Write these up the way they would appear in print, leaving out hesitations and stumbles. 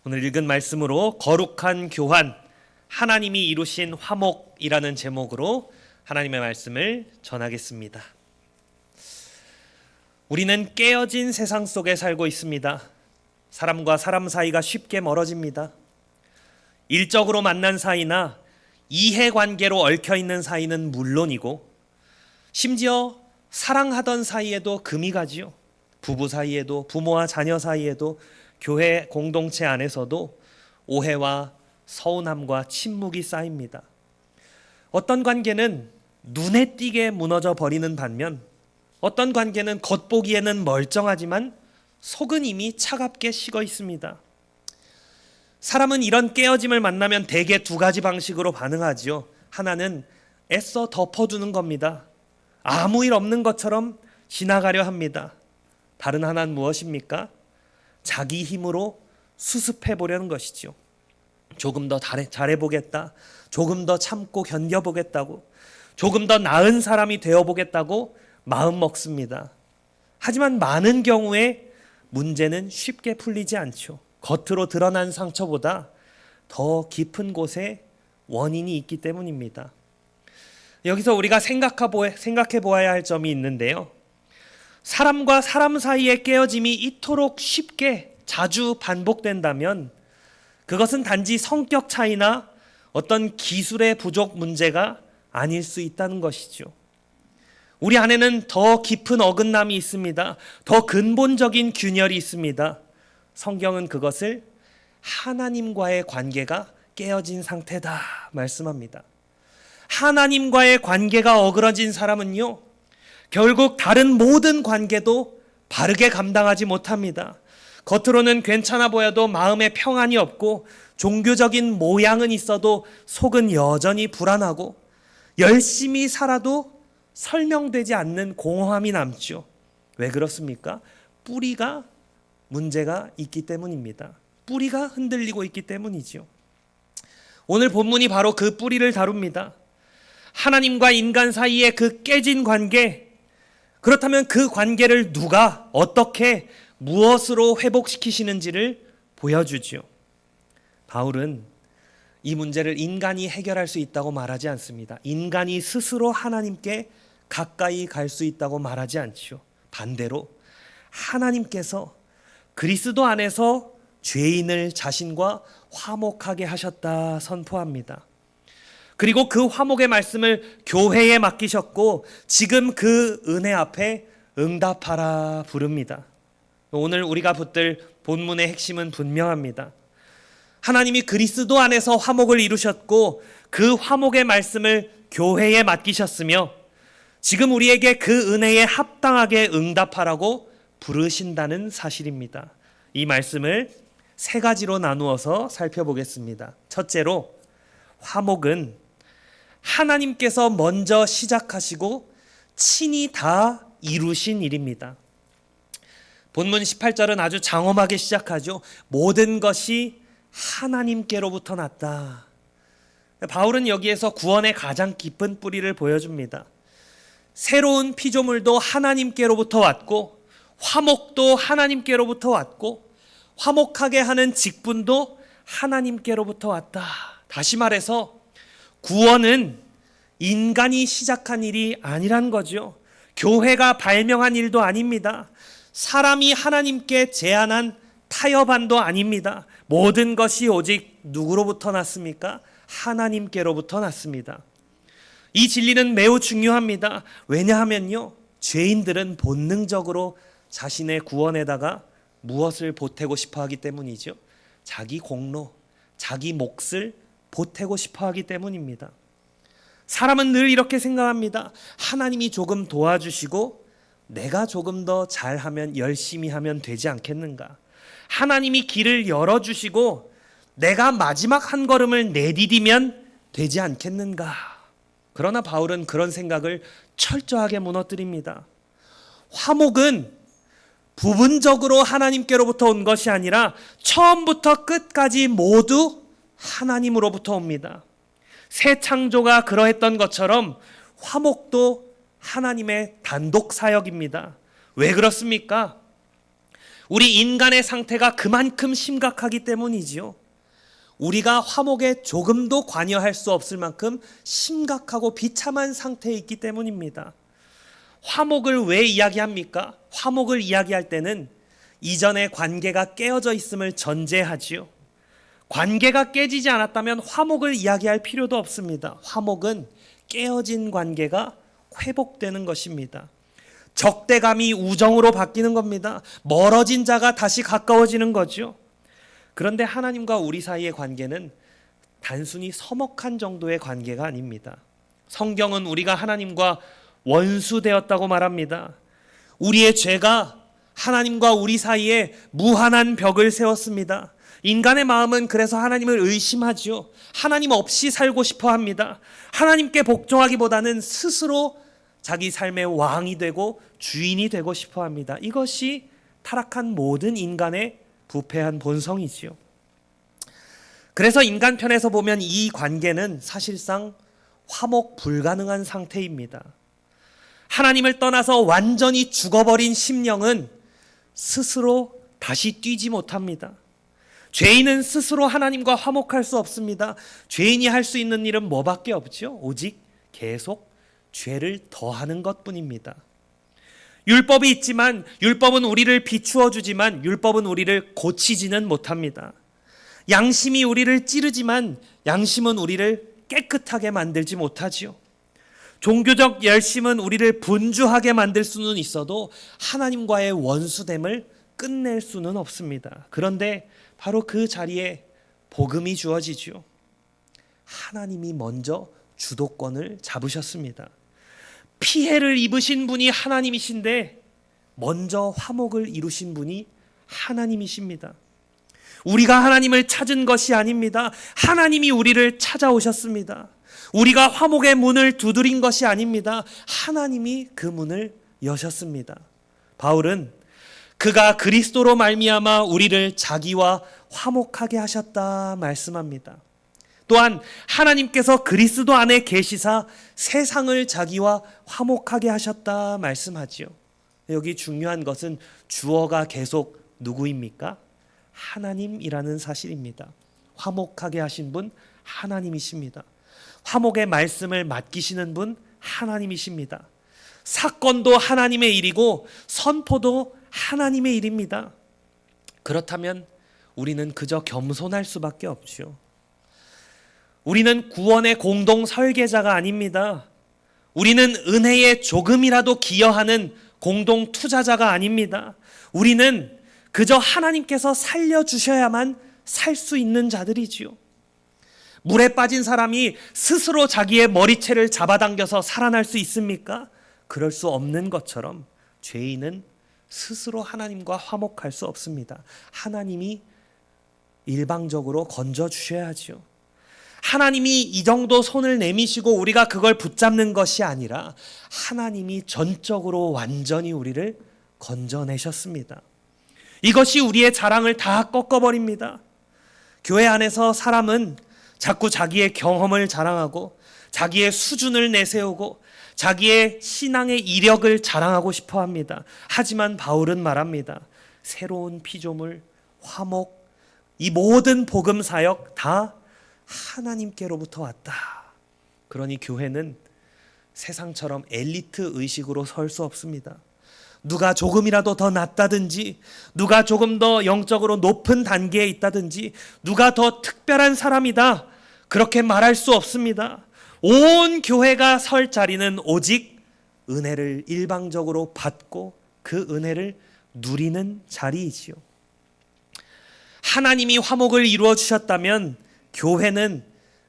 오늘 읽은 말씀으로 거룩한 교환, 하나님이 이루신 화목이라는 제목으로 하나님의 말씀을 전하겠습니다. 우리는 깨어진 세상 속에 살고 있습니다. 사람과 사람 사이가 쉽게 멀어집니다. 일적으로 만난 사이나 이해관계로 얽혀있는 사이는 물론이고 심지어 사랑하던 사이에도 금이 가지요. 부부 사이에도, 부모와 자녀 사이에도, 교회 공동체 안에서도 오해와 서운함과 침묵이 쌓입니다. 어떤 관계는 눈에 띄게 무너져 버리는 반면 어떤 관계는 겉보기에는 멀쩡하지만 속은 이미 차갑게 식어 있습니다. 사람은 이런 깨어짐을 만나면 대개 두 가지 방식으로 반응하지요. 하나는 애써 덮어두는 겁니다. 아무 일 없는 것처럼 지나가려 합니다. 다른 하나는 무엇입니까? 자기 힘으로 수습해 보려는 것이죠. 조금 더 잘해보겠다, 조금 더 참고 견뎌보겠다고, 조금 더 나은 사람이 되어보겠다고 마음 먹습니다. 하지만 많은 경우에 문제는 쉽게 풀리지 않죠. 겉으로 드러난 상처보다 더 깊은 곳에 원인이 있기 때문입니다. 여기서 우리가 생각해 보아야 할 점이 있는데요. 사람과 사람 사이의 깨어짐이 이토록 쉽게 자주 반복된다면 그것은 단지 성격 차이나 어떤 기술의 부족 문제가 아닐 수 있다는 것이죠. 우리 안에는 더 깊은 어긋남이 있습니다. 더 근본적인 균열이 있습니다. 성경은 그것을 하나님과의 관계가 깨어진 상태다 말씀합니다. 하나님과의 관계가 어그러진 사람은요, 결국 다른 모든 관계도 바르게 감당하지 못합니다. 겉으로는 괜찮아 보여도 마음에 평안이 없고 종교적인 모양은 있어도 속은 여전히 불안하고 열심히 살아도 설명되지 않는 공허함이 남죠. 왜 그렇습니까? 뿌리가 문제가 있기 때문입니다. 뿌리가 흔들리고 있기 때문이죠. 오늘 본문이 바로 그 뿌리를 다룹니다. 하나님과 인간 사이의 그 깨진 관계, 그렇다면 그 관계를 누가 어떻게 무엇으로 회복시키시는지를 보여주지요. 바울은 이 문제를 인간이 해결할 수 있다고 말하지 않습니다. 인간이 스스로 하나님께 가까이 갈 수 있다고 말하지 않죠. 반대로 하나님께서 그리스도 안에서 죄인을 자신과 화목하게 하셨다 선포합니다. 그리고 그 화목의 말씀을 교회에 맡기셨고 지금 그 은혜 앞에 응답하라 부릅니다. 오늘 우리가 붙들 본문의 핵심은 분명합니다. 하나님이 그리스도 안에서 화목을 이루셨고 그 화목의 말씀을 교회에 맡기셨으며 지금 우리에게 그 은혜에 합당하게 응답하라고 부르신다는 사실입니다. 이 말씀을 세 가지로 나누어서 살펴보겠습니다. 첫째로, 화목은 하나님께서 먼저 시작하시고 친히 다 이루신 일입니다. 본문 18절은 아주 장엄하게 시작하죠. 모든 것이 하나님께로부터 났다. 바울은 여기에서 구원의 가장 깊은 뿌리를 보여줍니다. 새로운 피조물도 하나님께로부터 왔고 화목도 하나님께로부터 왔고 화목하게 하는 직분도 하나님께로부터 왔다. 다시 말해서 구원은 인간이 시작한 일이 아니란 거죠. 교회가 발명한 일도 아닙니다. 사람이 하나님께 제안한 타협안도 아닙니다. 모든 것이 오직 누구로부터 났습니까? 하나님께로부터 났습니다. 이 진리는 매우 중요합니다. 왜냐하면요, 죄인들은 본능적으로 자신의 구원에다가 무엇을 보태고 싶어 하기 때문이죠. 자기 공로, 자기 몫을 보태고 싶어 하기 때문입니다. 사람은 늘 이렇게 생각합니다. 하나님이 조금 도와주시고 내가 조금 더 잘하면, 열심히 하면 되지 않겠는가? 하나님이 길을 열어주시고 내가 마지막 한 걸음을 내디디면 되지 않겠는가? 그러나 바울은 그런 생각을 철저하게 무너뜨립니다. 화목은 부분적으로 하나님께로부터 온 것이 아니라 처음부터 끝까지 모두 하나님으로부터 옵니다. 새 창조가 그러했던 것처럼 화목도 하나님의 단독 사역입니다. 왜 그렇습니까? 우리 인간의 상태가 그만큼 심각하기 때문이지요. 우리가 화목에 조금도 관여할 수 없을 만큼 심각하고 비참한 상태에 있기 때문입니다. 화목을 왜 이야기합니까? 화목을 이야기할 때는 이전의 관계가 깨어져 있음을 전제하지요. 관계가 깨지지 않았다면 화목을 이야기할 필요도 없습니다. 화목은 깨어진 관계가 회복되는 것입니다. 적대감이 우정으로 바뀌는 겁니다. 멀어진 자가 다시 가까워지는 거죠. 그런데 하나님과 우리 사이의 관계는 단순히 서먹한 정도의 관계가 아닙니다. 성경은 우리가 하나님과 원수되었다고 말합니다. 우리의 죄가 하나님과 우리 사이에 무한한 벽을 세웠습니다. 인간의 마음은 그래서 하나님을 의심하죠. 하나님 없이 살고 싶어 합니다. 하나님께 복종하기보다는 스스로 자기 삶의 왕이 되고 주인이 되고 싶어 합니다. 이것이 타락한 모든 인간의 부패한 본성이지요. 그래서 인간 편에서 보면 이 관계는 사실상 화목 불가능한 상태입니다. 하나님을 떠나서 완전히 죽어버린 심령은 스스로 다시 뛰지 못합니다. 죄인은 스스로 하나님과 화목할 수 없습니다. 죄인이 할 수 있는 일은 뭐밖에 없죠? 오직 계속 죄를 더하는 것뿐입니다. 율법이 있지만 율법은 우리를 비추어 주지만 율법은 우리를 고치지는 못합니다. 양심이 우리를 찌르지만 양심은 우리를 깨끗하게 만들지 못하지요. 종교적 열심은 우리를 분주하게 만들 수는 있어도 하나님과의 원수됨을 끝낼 수는 없습니다. 그런데 바로 그 자리에 복음이 주어지죠. 하나님이 먼저 주도권을 잡으셨습니다. 피해를 입으신 분이 하나님이신데 먼저 화목을 이루신 분이 하나님이십니다. 우리가 하나님을 찾은 것이 아닙니다. 하나님이 우리를 찾아오셨습니다. 우리가 화목의 문을 두드린 것이 아닙니다. 하나님이 그 문을 여셨습니다. 바울은 그가 그리스도로 말미암아 우리를 자기와 화목하게 하셨다 말씀합니다. 또한 하나님께서 그리스도 안에 계시사 세상을 자기와 화목하게 하셨다 말씀하지요. 여기 중요한 것은 주어가 계속 누구입니까? 하나님이라는 사실입니다. 화목하게 하신 분 하나님이십니다. 화목의 말씀을 맡기시는 분 하나님이십니다. 사건도 하나님의 일이고 선포도 하나님의 일입니다. 그렇다면 우리는 그저 겸손할 수밖에 없죠. 우리는 구원의 공동 설계자가 아닙니다. 우리는 은혜에 조금이라도 기여하는 공동 투자자가 아닙니다. 우리는 그저 하나님께서 살려주셔야만 살 수 있는 자들이지요. 물에 빠진 사람이 스스로 자기의 머리채를 잡아당겨서 살아날 수 있습니까? 그럴 수 없는 것처럼 죄인은 스스로 하나님과 화목할 수 없습니다. 하나님이 일방적으로 건져주셔야죠. 하나님이 이 정도 손을 내미시고 우리가 그걸 붙잡는 것이 아니라 하나님이 전적으로 완전히 우리를 건져내셨습니다. 이것이 우리의 자랑을 다 꺾어버립니다. 교회 안에서 사람은 자꾸 자기의 경험을 자랑하고 자기의 수준을 내세우고 자기의 신앙의 이력을 자랑하고 싶어 합니다. 하지만 바울은 말합니다. 새로운 피조물, 화목, 이 모든 복음 사역 다 하나님께로부터 왔다. 그러니 교회는 세상처럼 엘리트 의식으로 설 수 없습니다. 누가 조금이라도 더 낫다든지, 누가 조금 더 영적으로 높은 단계에 있다든지, 누가 더 특별한 사람이다, 그렇게 말할 수 없습니다. 온 교회가 설 자리는 오직 은혜를 일방적으로 받고 그 은혜를 누리는 자리이지요. 하나님이 화목을 이루어 주셨다면 교회는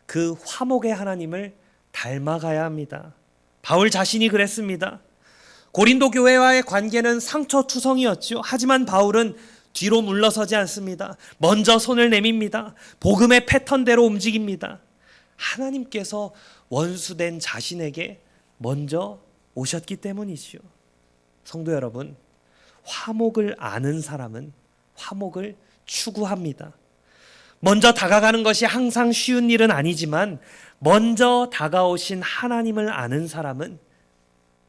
그 화목의 하나님을 닮아가야 합니다. 바울 자신이 그랬습니다. 고린도 교회와의 관계는 상처투성이었죠. 하지만 바울은 뒤로 물러서지 않습니다. 먼저 손을 내밉니다. 복음의 패턴대로 움직입니다. 하나님께서 원수된 자신에게 먼저 오셨기 때문이지요. 성도 여러분, 화목을 아는 사람은 화목을 추구합니다. 먼저 다가가는 것이 항상 쉬운 일은 아니지만 먼저 다가오신 하나님을 아는 사람은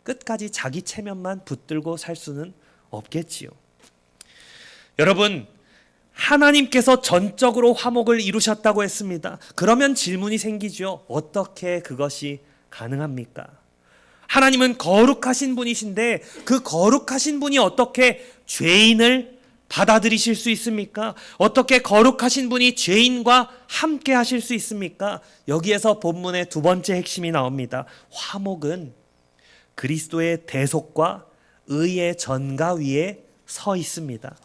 끝까지 자기 체면만 붙들고 살 수는 없겠지요. 여러분, 하나님께서 전적으로 화목을 이루셨다고 했습니다. 그러면 질문이 생기죠. 어떻게 그것이 가능합니까? 하나님은 거룩하신 분이신데 그 거룩하신 분이 어떻게 죄인을 받아들이실 수 있습니까? 어떻게 거룩하신 분이 죄인과 함께 하실 수 있습니까? 여기에서 본문의 두 번째 핵심이 나옵니다. 화목은 그리스도의 대속과 의의 전가 위에 서 있습니다.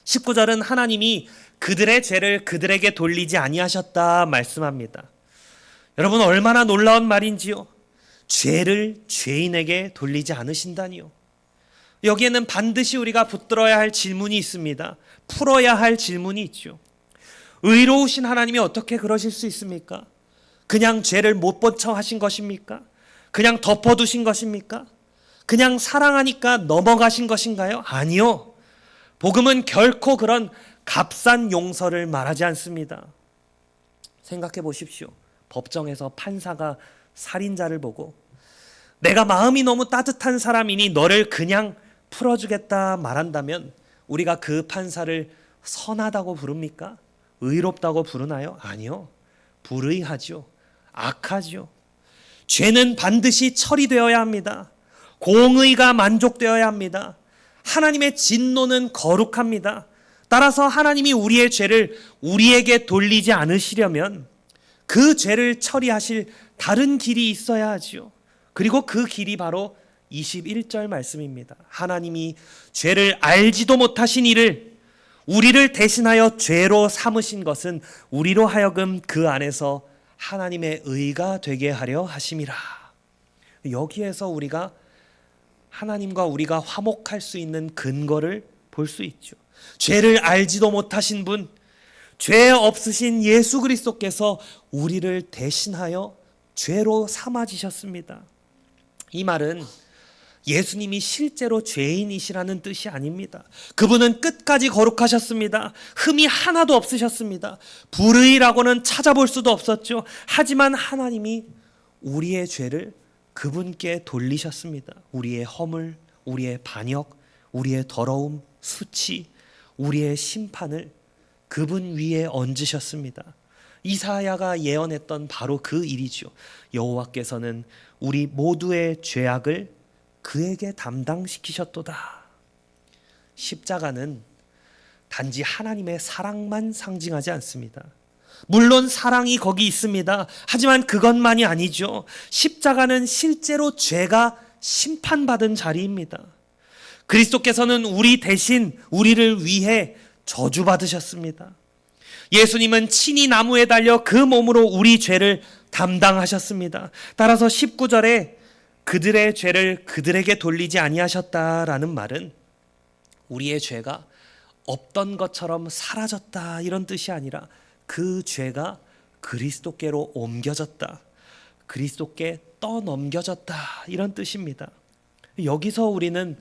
19절은 하나님이 그들의 죄를 그들에게 돌리지 아니하셨다 말씀합니다. 여러분, 얼마나 놀라운 말인지요. 죄를 죄인에게 돌리지 않으신다니요. 여기에는 반드시 우리가 붙들어야 할 질문이 있습니다. 풀어야 할 질문이 있죠. 의로우신 하나님이 어떻게 그러실 수 있습니까? 그냥 죄를 못 본 척 하신 것입니까? 그냥 덮어두신 것입니까? 그냥 사랑하니까 넘어가신 것인가요? 아니요. 복음은 결코 그런 값싼 용서를 말하지 않습니다. 생각해 보십시오. 법정에서 판사가 살인자를 보고 내가 마음이 너무 따뜻한 사람이니 너를 그냥 풀어주겠다 말한다면 우리가 그 판사를 선하다고 부릅니까? 의롭다고 부르나요? 아니요. 불의하죠. 악하죠. 죄는 반드시 처리되어야 합니다. 공의가 만족되어야 합니다. 하나님의 진노는 거룩합니다. 따라서 하나님이 우리의 죄를 우리에게 돌리지 않으시려면 그 죄를 처리하실 다른 길이 있어야 하지요. 그리고 그 길이 바로 21절 말씀입니다. 하나님이 죄를 알지도 못하신 이를 우리를 대신하여 죄로 삼으신 것은 우리로 하여금 그 안에서 하나님의 의가 되게 하려 하심이라. 여기에서 우리가 하나님과 우리가 화목할 수 있는 근거를 볼 수 있죠. 죄를 알지도 못하신 분, 죄 없으신 예수 그리스도께서 우리를 대신하여 죄로 삼아지셨습니다. 이 말은 예수님이 실제로 죄인이시라는 뜻이 아닙니다. 그분은 끝까지 거룩하셨습니다. 흠이 하나도 없으셨습니다. 불의라고는 찾아볼 수도 없었죠. 하지만 하나님이 우리의 죄를 그분께 돌리셨습니다. 우리의 허물, 우리의 반역, 우리의 더러움, 수치, 우리의 심판을 그분 위에 얹으셨습니다. 이사야가 예언했던 바로 그 일이죠. 여호와께서는 우리 모두의 죄악을 그에게 담당시키셨도다. 십자가는 단지 하나님의 사랑만 상징하지 않습니다. 물론 사랑이 거기 있습니다. 하지만 그것만이 아니죠. 십자가는 실제로 죄가 심판받은 자리입니다. 그리스도께서는 우리 대신 우리를 위해 저주받으셨습니다. 예수님은 친히 나무에 달려 그 몸으로 우리 죄를 담당하셨습니다. 따라서 19절에 그들의 죄를 그들에게 돌리지 아니하셨다라는 말은 우리의 죄가 없던 것처럼 사라졌다 이런 뜻이 아니라 그 죄가 그리스도께로 옮겨졌다, 그리스도께 떠넘겨졌다 이런 뜻입니다. 여기서 우리는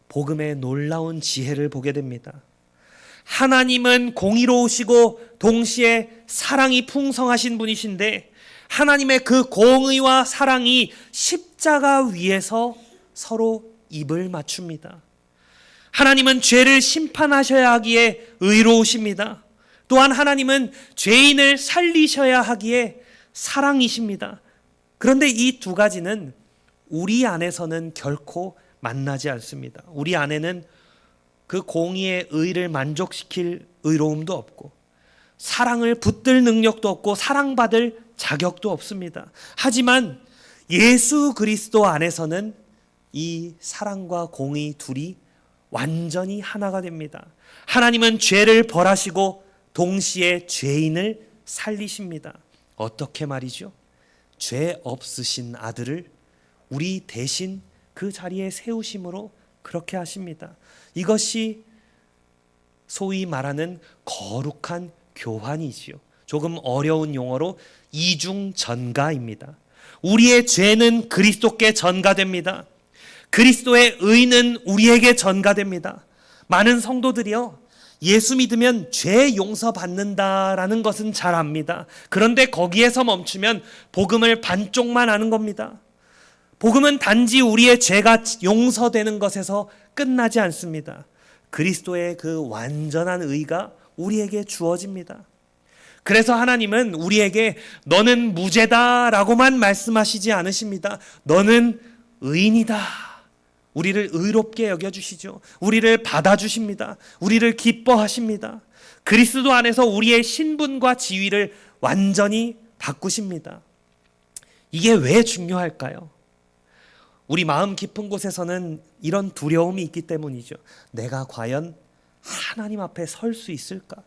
복음의 놀라운 지혜를 보게 됩니다. 하나님은 공의로우시고 동시에 사랑이 풍성하신 분이신데 하나님의 그 공의와 사랑이 십자가 위에서 서로 입을 맞춥니다. 하나님은 죄를 심판하셔야 하기에 의로우십니다. 또한 하나님은 죄인을 살리셔야 하기에 사랑이십니다. 그런데 이 두 가지는 우리 안에서는 결코 만나지 않습니다. 우리 안에는 그 공의의 의를 만족시킬 의로움도 없고 사랑을 붙들 능력도 없고 사랑받을 자격도 없습니다. 하지만 예수 그리스도 안에서는 이 사랑과 공의 둘이 완전히 하나가 됩니다. 하나님은 죄를 벌하시고 동시에 죄인을 살리십니다. 어떻게 말이죠? 죄 없으신 아들을 우리 대신 그 자리에 세우심으로 그렇게 하십니다. 이것이 소위 말하는 거룩한 교환이지요. 조금 어려운 용어로 이중전가입니다. 우리의 죄는 그리스도께 전가됩니다. 그리스도의 의는 우리에게 전가됩니다. 많은 성도들이요, 예수 믿으면 죄 용서받는다라는 것은 잘 압니다. 그런데 거기에서 멈추면 복음을 반쪽만 아는 겁니다. 복음은 단지 우리의 죄가 용서되는 것에서 끝나지 않습니다. 그리스도의 그 완전한 의가 우리에게 주어집니다. 그래서 하나님은 우리에게 너는 무죄다라고만 말씀하시지 않으십니다. 너는 의인이다. 우리를 의롭게 여겨주시죠. 우리를 받아주십니다. 우리를 기뻐하십니다. 그리스도 안에서 우리의 신분과 지위를 완전히 바꾸십니다. 이게 왜 중요할까요? 우리 마음 깊은 곳에서는 이런 두려움이 있기 때문이죠. 내가 과연 하나님 앞에 설 수 있을까?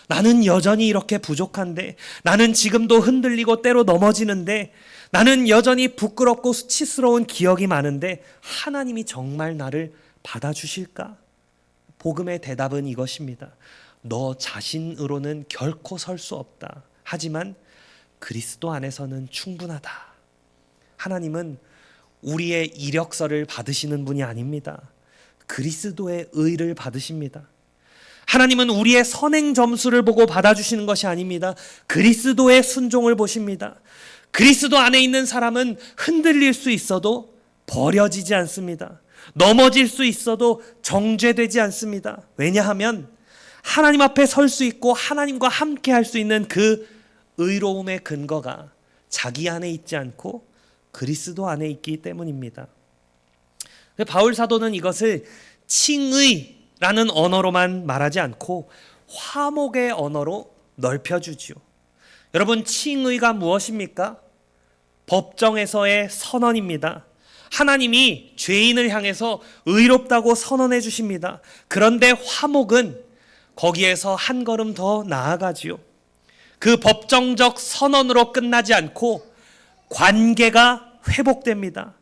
나는 여전히 이렇게 부족한데, 나는 지금도 흔들리고 때로 넘어지는데, 나는 여전히 부끄럽고 수치스러운 기억이 많은데 하나님이 정말 나를 받아주실까? 복음의 대답은 이것입니다. 너 자신으로는 결코 설 수 없다. 하지만 그리스도 안에서는 충분하다. 하나님은 우리의 이력서를 받으시는 분이 아닙니다. 그리스도의 의를 받으십니다. 하나님은 우리의 선행 점수를 보고 받아주시는 것이 아닙니다. 그리스도의 순종을 보십니다. 그리스도 안에 있는 사람은 흔들릴 수 있어도 버려지지 않습니다. 넘어질 수 있어도 정죄되지 않습니다. 왜냐하면 하나님 앞에 설 수 있고 하나님과 함께 할 수 있는 그 의로움의 근거가 자기 안에 있지 않고 그리스도 안에 있기 때문입니다. 바울 사도는 이것을 칭의라는 언어로만 말하지 않고 화목의 언어로 넓혀주지요. 여러분, 칭의가 무엇입니까? 법정에서의 선언입니다. 하나님이 죄인을 향해서 의롭다고 선언해 주십니다. 그런데 화목은 거기에서 한 걸음 더 나아가지요. 그 법정적 선언으로 끝나지 않고 관계가 회복됩니다.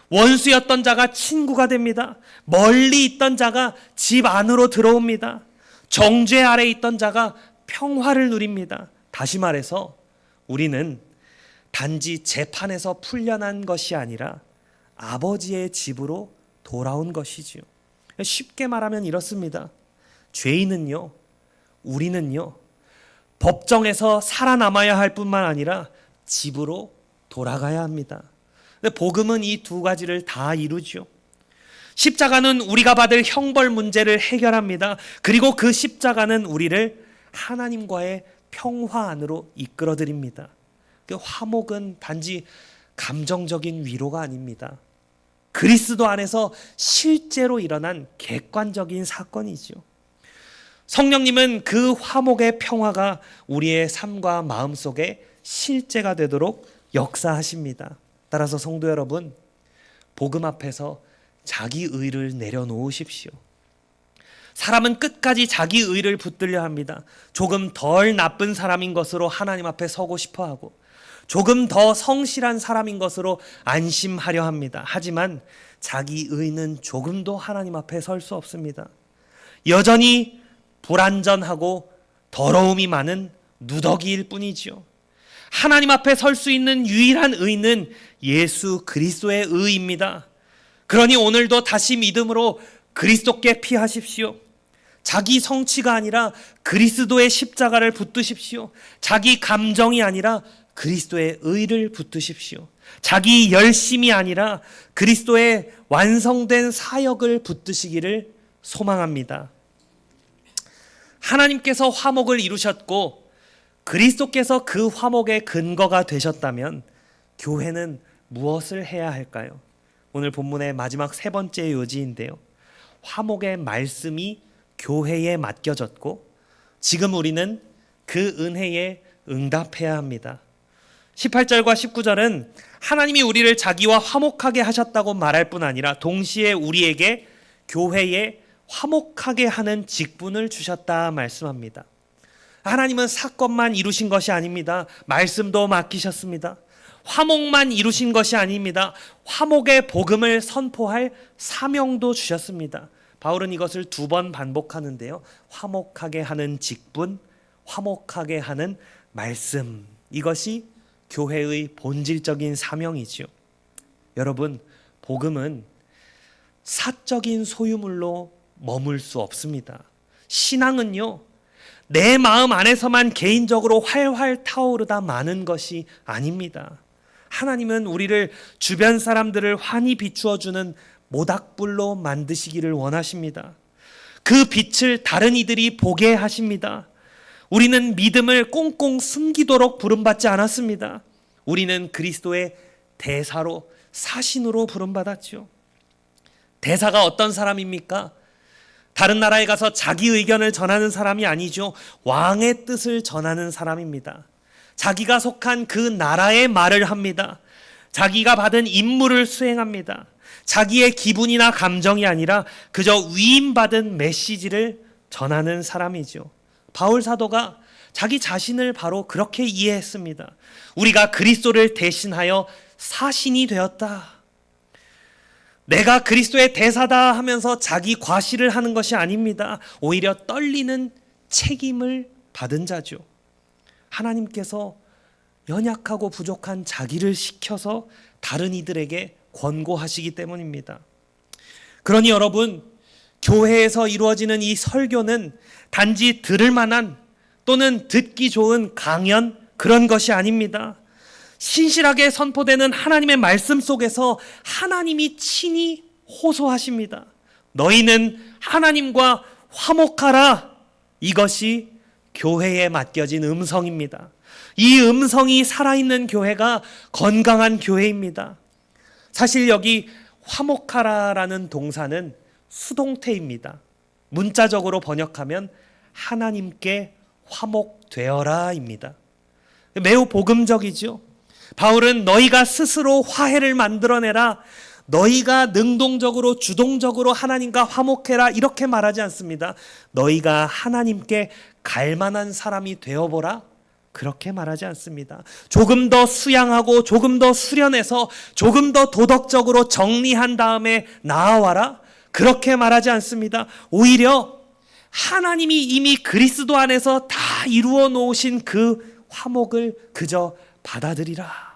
원수였던 자가 친구가 됩니다. 멀리 있던 자가 집 안으로 들어옵니다. 정죄 아래 있던 자가 평화를 누립니다. 다시 말해서 우리는 단지 재판에서 풀려난 것이 아니라 아버지의 집으로 돌아온 것이지요. 쉽게 말하면 이렇습니다. 죄인은요, 우리는요, 법정에서 살아남아야 할 뿐만 아니라 집으로 돌아가야 합니다. 근데 복음은 이 두 가지를 다 이루죠. 십자가는 우리가 받을 형벌 문제를 해결합니다. 그리고 그 십자가는 우리를 하나님과의 평화 안으로 이끌어드립니다. 그 화목은 단지 감정적인 위로가 아닙니다. 그리스도 안에서 실제로 일어난 객관적인 사건이죠. 성령님은 그 화목의 평화가 우리의 삶과 마음 속에 실제가 되도록 역사하십니다. 따라서 성도 여러분, 복음 앞에서 자기 의를 내려놓으십시오. 사람은 끝까지 자기 의를 붙들려 합니다. 조금 덜 나쁜 사람인 것으로 하나님 앞에 서고 싶어 하고, 조금 더 성실한 사람인 것으로 안심하려 합니다. 하지만 자기 의는 조금도 하나님 앞에 설 수 없습니다. 여전히 불완전하고 더러움이 많은 누더기일 뿐이지요. 하나님 앞에 설 수 있는 유일한 의는 예수 그리스도의 의입니다. 그러니 오늘도 다시 믿음으로 그리스도께 피하십시오. 자기 성취가 아니라 그리스도의 십자가를 붙드십시오. 자기 감정이 아니라 그리스도의 의를 붙드십시오. 자기 열심이 아니라 그리스도의 완성된 사역을 붙드시기를 소망합니다. 하나님께서 화목을 이루셨고 그리스도께서 그 화목의 근거가 되셨다면 교회는 무엇을 해야 할까요? 오늘 본문의 마지막 세 번째 요지인데요. 화목의 말씀이 교회에 맡겨졌고 지금 우리는 그 은혜에 응답해야 합니다. 18절과 19절은 하나님이 우리를 자기와 화목하게 하셨다고 말할 뿐 아니라 동시에 우리에게 교회에 화목하게 하는 직분을 주셨다 말씀합니다. 하나님은 사건만 이루신 것이 아닙니다. 말씀도 맡기셨습니다. 화목만 이루신 것이 아닙니다. 화목의 복음을 선포할 사명도 주셨습니다. 바울은 이것을 두 번 반복하는데요. 화목하게 하는 직분, 화목하게 하는 말씀. 이것이 교회의 본질적인 사명이지요. 여러분, 복음은 사적인 소유물로 머물 수 없습니다. 신앙은요, 내 마음 안에서만 개인적으로 활활 타오르다 마는 것이 아닙니다. 하나님은 우리를 주변 사람들을 환히 비추어 주는 모닥불로 만드시기를 원하십니다. 그 빛을 다른 이들이 보게 하십니다. 우리는 믿음을 꽁꽁 숨기도록 부름받지 않았습니다. 우리는 그리스도의 대사로, 사신으로 부름받았죠. 대사가 어떤 사람입니까? 다른 나라에 가서 자기 의견을 전하는 사람이 아니죠. 왕의 뜻을 전하는 사람입니다. 자기가 속한 그 나라의 말을 합니다. 자기가 받은 임무를 수행합니다. 자기의 기분이나 감정이 아니라 그저 위임받은 메시지를 전하는 사람이죠. 바울 사도가 자기 자신을 바로 그렇게 이해했습니다. 우리가 그리스도를 대신하여 사신이 되었다. 내가 그리스도의 대사다 하면서 자기 과시를 하는 것이 아닙니다. 오히려 떨리는 책임을 받은 자죠. 하나님께서 연약하고 부족한 자기를 시켜서 다른 이들에게 권고하시기 때문입니다. 그러니 여러분, 교회에서 이루어지는 이 설교는 단지 들을 만한 또는 듣기 좋은 강연, 그런 것이 아닙니다. 신실하게 선포되는 하나님의 말씀 속에서 하나님이 친히 호소하십니다. 너희는 하나님과 화목하라. 이것이 교회에 맡겨진 음성입니다. 이 음성이 살아있는 교회가 건강한 교회입니다. 사실 여기 화목하라라는 동사는 수동태입니다. 문자적으로 번역하면 하나님께 화목되어라입니다. 매우 복음적이죠. 바울은 너희가 스스로 화해를 만들어내라, 너희가 능동적으로 주동적으로 하나님과 화목해라, 이렇게 말하지 않습니다. 너희가 하나님께 갈만한 사람이 되어보라, 그렇게 말하지 않습니다. 조금 더 수양하고 조금 더 수련해서 조금 더 도덕적으로 정리한 다음에 나아와라, 그렇게 말하지 않습니다. 오히려 하나님이 이미 그리스도 안에서 다 이루어 놓으신 그 화목을 그저 받아들이라.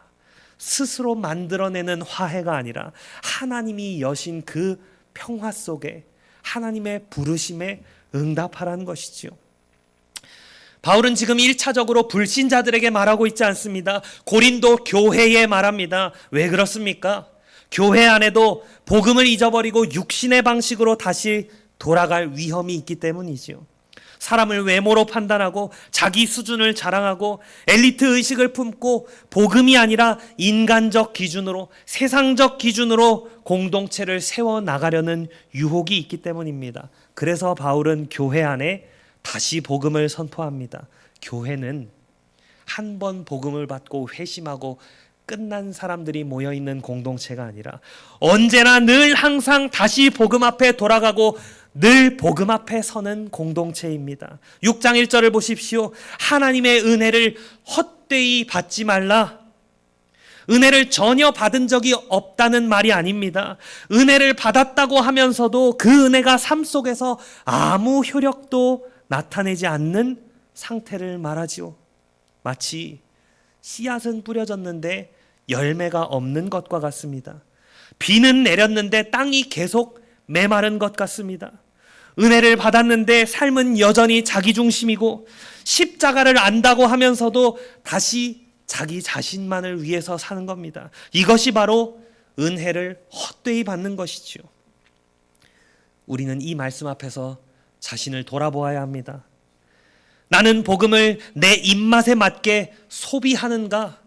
스스로 만들어내는 화해가 아니라 하나님이 여신 그 평화 속에 하나님의 부르심에 응답하라는 것이지요. 바울은 지금 1차적으로 불신자들에게 말하고 있지 않습니다. 고린도 교회에 말합니다. 왜 그렇습니까? 교회 안에도 복음을 잊어버리고 육신의 방식으로 다시 돌아갈 위험이 있기 때문이지요. 사람을 외모로 판단하고 자기 수준을 자랑하고 엘리트 의식을 품고 복음이 아니라 인간적 기준으로, 세상적 기준으로 공동체를 세워나가려는 유혹이 있기 때문입니다. 그래서 바울은 교회 안에 다시 복음을 선포합니다. 교회는 한 번 복음을 받고 회심하고 끝난 사람들이 모여있는 공동체가 아니라 언제나 늘 항상 다시 복음 앞에 돌아가고 늘 복음 앞에 서는 공동체입니다. 6장 1절을 보십시오. 하나님의 은혜를 헛되이 받지 말라. 은혜를 전혀 받은 적이 없다는 말이 아닙니다. 은혜를 받았다고 하면서도 그 은혜가 삶 속에서 아무 효력도 나타내지 않는 상태를 말하지요. 마치 씨앗은 뿌려졌는데 열매가 없는 것과 같습니다. 비는 내렸는데 땅이 계속 메마른 것 같습니다. 은혜를 받았는데 삶은 여전히 자기 중심이고 십자가를 안다고 하면서도 다시 자기 자신만을 위해서 사는 겁니다. 이것이 바로 은혜를 헛되이 받는 것이지요. 우리는 이 말씀 앞에서 자신을 돌아보아야 합니다. 나는 복음을 내 입맛에 맞게 소비하는가?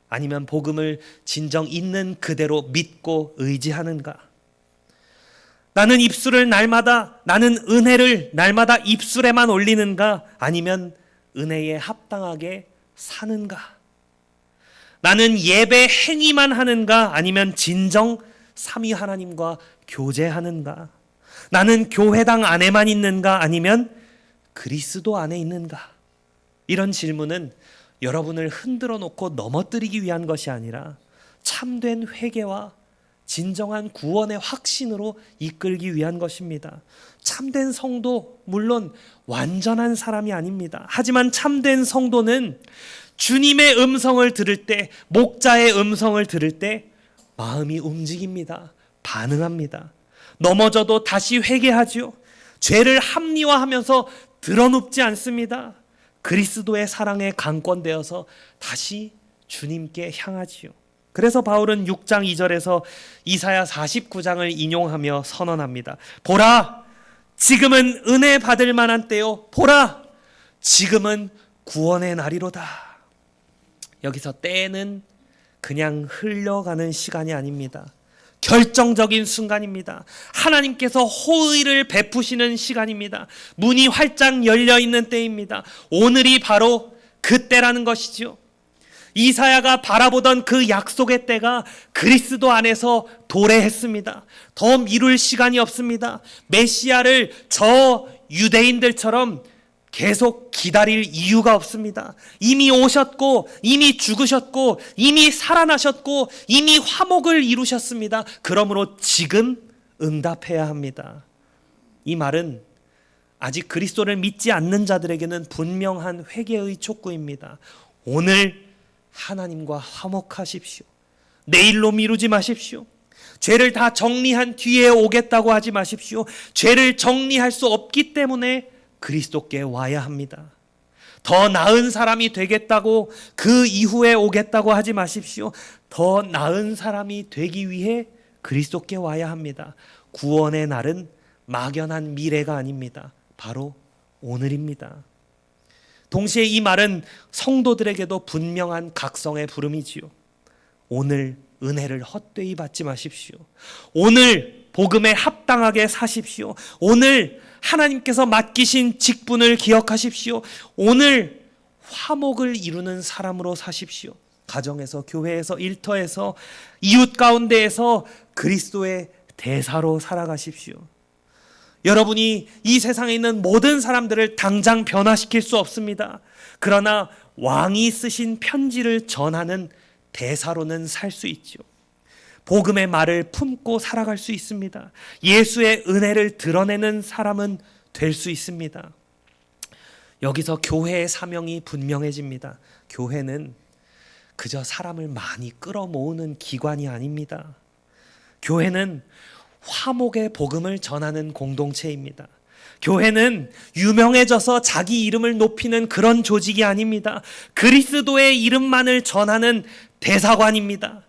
아니면 복음을 진정 있는 그대로 믿고 의지하는가? 나는 입술을 날마다, 나는 은혜를 날마다 입술에만 올리는가? 아니면 은혜에 합당하게 사는가? 나는 예배 행위만 하는가? 아니면 진정 삼위 하나님과 교제하는가? 나는 교회당 안에만 있는가? 아니면 그리스도 안에 있는가? 이런 질문은 여러분을 흔들어 놓고 넘어뜨리기 위한 것이 아니라 참된 회개와 진정한 구원의 확신으로 이끌기 위한 것입니다. 참된 성도, 물론 완전한 사람이 아닙니다. 하지만 참된 성도는 주님의 음성을 들을 때, 목자의 음성을 들을 때 마음이 움직입니다. 반응합니다. 넘어져도 다시 회개하지요. 죄를 합리화하면서 드러눕지 않습니다. 그리스도의 사랑에 강권되어서 다시 주님께 향하지요. 그래서 바울은 6장 2절에서 이사야 49장을 인용하며 선언합니다. 보라, 지금은 은혜 받을 만한 때요. 보라, 지금은 구원의 날이로다. 여기서 때는 그냥 흘러가는 시간이 아닙니다. 결정적인 순간입니다. 하나님께서 호의를 베푸시는 시간입니다. 문이 활짝 열려 있는 때입니다. 오늘이 바로 그 때라는 것이죠. 이사야가 바라보던 그 약속의 때가 그리스도 안에서 도래했습니다. 더 미룰 시간이 없습니다. 메시아를 저 유대인들처럼 계속 기다릴 이유가 없습니다. 이미 오셨고, 이미 죽으셨고, 이미 살아나셨고, 이미 화목을 이루셨습니다. 그러므로 지금 응답해야 합니다. 이 말은 아직 그리스도를 믿지 않는 자들에게는 분명한 회개의 촉구입니다. 오늘 하나님과 화목하십시오. 내일로 미루지 마십시오. 죄를 다 정리한 뒤에 오겠다고 하지 마십시오. 죄를 정리할 수 없기 때문에 그리스도께 와야 합니다. 더 나은 사람이 되겠다고 그 이후에 오겠다고 하지 마십시오. 더 나은 사람이 되기 위해 그리스도께 와야 합니다. 구원의 날은 막연한 미래가 아닙니다. 바로 오늘입니다. 동시에 이 말은 성도들에게도 분명한 각성의 부름이지요. 오늘 은혜를 헛되이 받지 마십시오. 오늘 복음에 합당하게 사십시오. 오늘 하나님께서 맡기신 직분을 기억하십시오. 오늘 화목을 이루는 사람으로 사십시오. 가정에서, 교회에서, 일터에서, 이웃 가운데에서 그리스도의 대사로 살아가십시오. 여러분이 이 세상에 있는 모든 사람들을 당장 변화시킬 수 없습니다. 그러나 왕이 쓰신 편지를 전하는 대사로는 살 수 있죠. 복음의 말을 품고 살아갈 수 있습니다. 예수의 은혜를 드러내는 사람은 될 수 있습니다. 여기서 교회의 사명이 분명해집니다. 교회는 그저 사람을 많이 끌어모으는 기관이 아닙니다. 교회는 화목의 복음을 전하는 공동체입니다. 교회는 유명해져서 자기 이름을 높이는 그런 조직이 아닙니다. 그리스도의 이름만을 전하는 대사관입니다.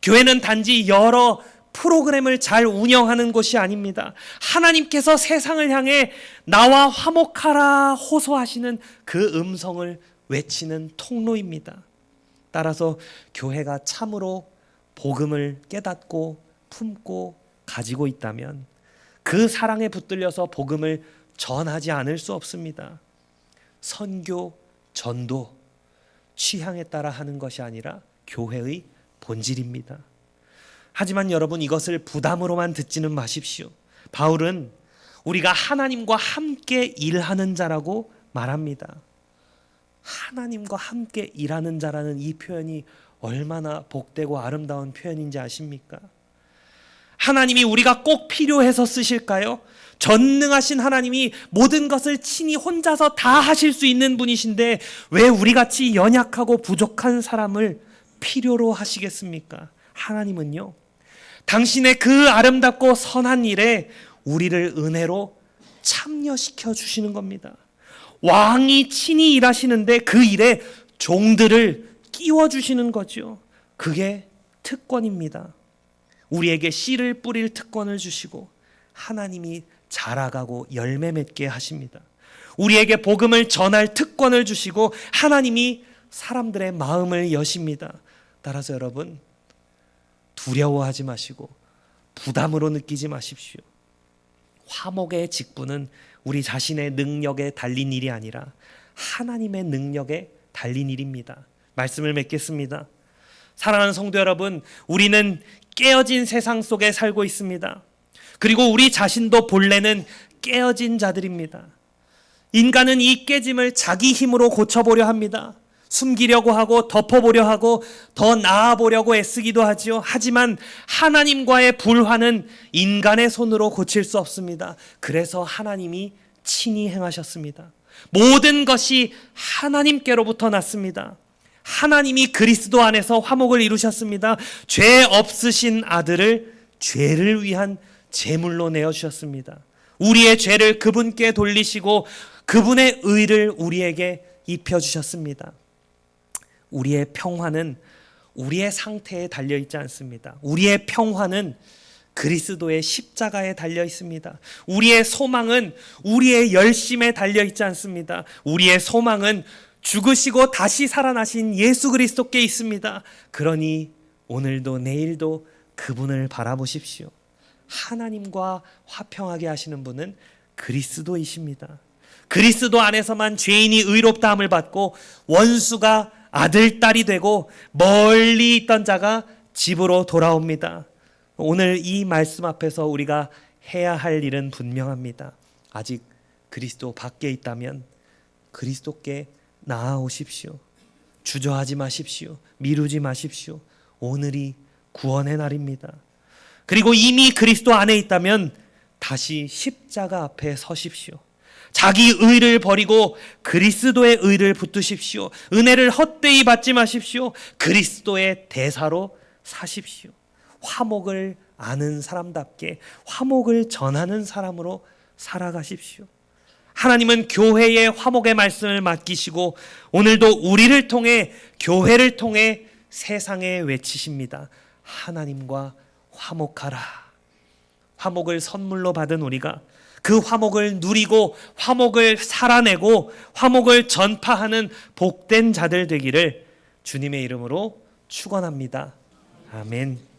교회는 단지 여러 프로그램을 잘 운영하는 곳이 아닙니다. 하나님께서 세상을 향해 나와 화목하라 호소하시는 그 음성을 외치는 통로입니다. 따라서 교회가 참으로 복음을 깨닫고 품고 가지고 있다면 그 사랑에 붙들려서 복음을 전하지 않을 수 없습니다. 선교, 전도, 취향에 따라 하는 것이 아니라 교회의 본질입니다. 하지만 여러분, 이것을 부담으로만 듣지는 마십시오. 바울은 우리가 하나님과 함께 일하는 자라고 말합니다. 하나님과 함께 일하는 자라는 이 표현이 얼마나 복되고 아름다운 표현인지 아십니까? 하나님이 우리가 꼭 필요해서 쓰실까요? 전능하신 하나님이 모든 것을 친히 혼자서 다 하실 수 있는 분이신데 왜 우리같이 연약하고 부족한 사람을 필요로 하시겠습니까? 하나님은요, 당신의 그 아름답고 선한 일에 우리를 은혜로 참여시켜 주시는 겁니다. 왕이 친히 일하시는데 그 일에 종들을 끼워 주시는 거죠. 그게 특권입니다. 우리에게 씨를 뿌릴 특권을 주시고 하나님이 자라가고 열매 맺게 하십니다. 우리에게 복음을 전할 특권을 주시고 하나님이 사람들의 마음을 여십니다. 따라서 여러분, 두려워하지 마시고 부담으로 느끼지 마십시오. 화목의 직분은 우리 자신의 능력에 달린 일이 아니라 하나님의 능력에 달린 일입니다. 말씀을 맺겠습니다. 사랑하는 성도 여러분, 우리는 깨어진 세상 속에 살고 있습니다. 그리고 우리 자신도 본래는 깨어진 자들입니다. 인간은 이 깨짐을 자기 힘으로 고쳐보려 합니다. 숨기려고 하고 덮어보려 하고 더 나아보려고 애쓰기도 하지요. 하지만 하나님과의 불화는 인간의 손으로 고칠 수 없습니다. 그래서 하나님이 친히 행하셨습니다. 모든 것이 하나님께로부터 났습니다. 하나님이 그리스도 안에서 화목을 이루셨습니다. 죄 없으신 아들을 죄를 위한 제물로 내어주셨습니다. 우리의 죄를 그분께 돌리시고 그분의 의를 우리에게 입혀주셨습니다. 우리의 평화는 우리의 상태에 달려있지 않습니다. 우리의 평화는 그리스도의 십자가에 달려 있습니다. 우리의 소망은 우리의 열심에 달려 있지 않습니다. 우리의 소망은 죽으시고 다시 살아나신 예수 그리스도께 있습니다. 그러니 오늘도 내일도 그분을 바라보십시오. 하나님과 화평하게 하시는 분은 그리스도이십니다. 그리스도 안에서만 죄인이 의롭다함을 받고 원수가 아들, 딸이 되고 멀리 있던 자가 집으로 돌아옵니다. 오늘 이 말씀 앞에서 우리가 해야 할 일은 분명합니다. 아직 그리스도 밖에 있다면 그리스도께 나아오십시오. 주저하지 마십시오. 미루지 마십시오. 오늘이 구원의 날입니다. 그리고 이미 그리스도 안에 있다면 다시 십자가 앞에 서십시오. 자기 의를 버리고 그리스도의 의를 붙드십시오. 은혜를 헛되이 받지 마십시오. 그리스도의 대사로 사십시오. 화목을 아는 사람답게 화목을 전하는 사람으로 살아가십시오. 하나님은 교회의 화목의 말씀을 맡기시고 오늘도 우리를 통해 교회를 통해 세상에 외치십니다. 하나님과 화목하라. 화목을 선물로 받은 우리가 그 화목을 누리고 화목을 살아내고 화목을 전파하는 복된 자들 되기를 주님의 이름으로 축원합니다. 아멘.